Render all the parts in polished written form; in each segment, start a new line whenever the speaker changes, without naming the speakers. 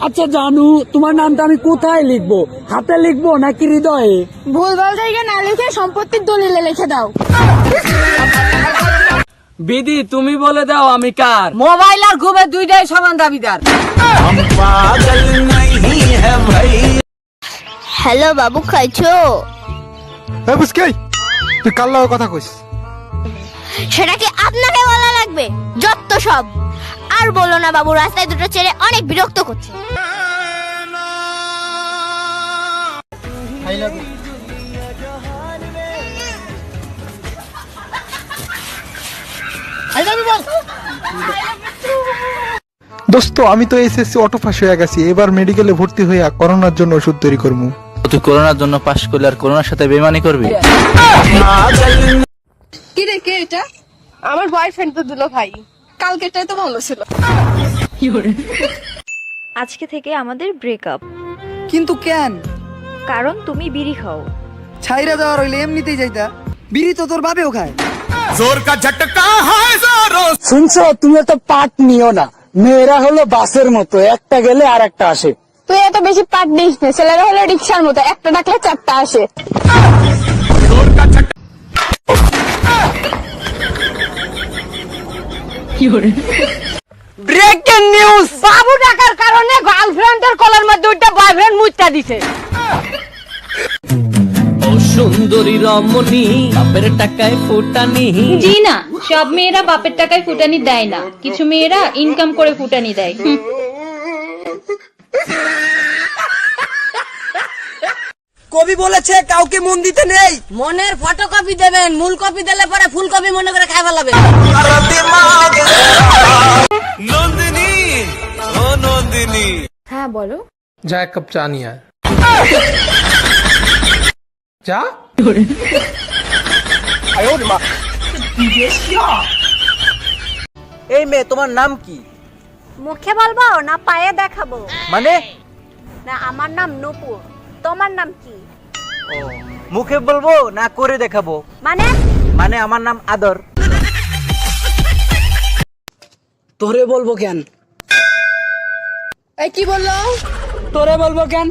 আচ্ছা জানু, তোমার নামটা আমি কোথায় লিখবো? হাতে লিখবো নাকি হৃদয়ে?
ভুলভাল জায়গা না লিখে সম্পত্তির দলিলে লিখে দাও।
বিধি, তুমি বলে দাও আমি কার।
মোবাইল আর ঘুমের দুইটাই সমান দাবিদার।
হ্যালো বাবু, খাইছো?
তুই কার লগে কথা কইস?
সেটা কি আপনাকে বলা লাগবে? যত সব। আর বলো না বাবু, রাস্তায় দুটো ছেলে অনেক বিরক্ত করছে।
দোস্ত, আমি তো এসএসসি অটো পাস হয়ে গেছি, এবার মেডিকেলে ভর্তি হইয়া করোনার জন্য ওষুধ তৈরি করবো।
তুই করোনার জন্য পাশ করলে আর করোনার সাথে বেমানি করবি?
কি রে, কে এটা? আমার বয়ফ্রেন্ড তো দিল ভাই, কালকেটাই তো ভালো ছিল।
আজকে থেকে আমাদের ব্রেকআপ।
কিন্তু কেন?
কারণ তুমি বিড়ি খাও।
ছাইরা যাওয়ার হইলে এমনিতেই যাইতা। বিড়ি তো তোর বাপেও খায়।
শুনছো, তুমি তো পাট নিও না। মেয়েরা হলো বাসের মতো, একটা গেলে আর একটা আসে।
তুই এত বেশি পাট দিস না, ছেলেরা হলো রিক্সার মতো, একটা ডাকলে চারটা আসে।
Breaking news! বাবু টাকার কারণে গার্লফ্রেন্ডের কলার মধ্যে দুইটা বয়ফ্রেন্ড মুচটা দিছে।
সুন্দরী রমণী বাপের টাকায় ফুটানি।
জি না, সব মেয়েরা বাপের টাকায় ফুটানি দেয় না, কিছু মেয়েরা ইনকাম করে ফুটানি দেয়।
কবি বলেছে কাউকে মন দিতে নেই। মনের ফটোকপি দেবেন, মূল কপি দিলে পরে ফুল কপি মনে করে খাই ফেলাবেন।
নন্দিনী, ও নন্দিনী।
হ্যাঁ বলো।
যা এক কাপ চা নিয়ে আয়। যা।
এই মেয়ে, তোমার নাম কি?
মুখে বলবো না পায়ে দেখাবো?
মানে?
না, আমার নাম নূপুর। তোমার নাম কি?
মুখে বলবো না করে দেখাবো?
মানে?
মানে আমার নাম আদর।
তোরে বলবো কেন?
এই কি বললো?
তোরে বলবো কেন?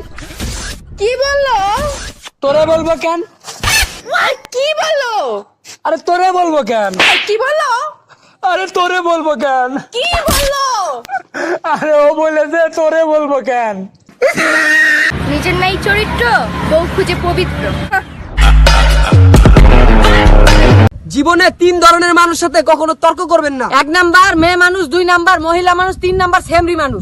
কি বললো?
তোরে বলবো কেন?
কি বললো?
আরে তোরে বলবো কেন?
কি বললো?
আরে তোরে বলবো কেন?
কি বললো?
আরে ও বলেছে তোরে বলবো কেন?
নিজের নাই চরিত্র, বউ খুঁজে পবিত্র।
জীবনে 3 ধরনের মানুষের সাথে কখনো তর্ক করবেন না। 1 নাম্বার মেয়ে মানুষ, 2 নাম্বার মহিলা মানুষ, 3 নাম্বার সেমরি মানুষ।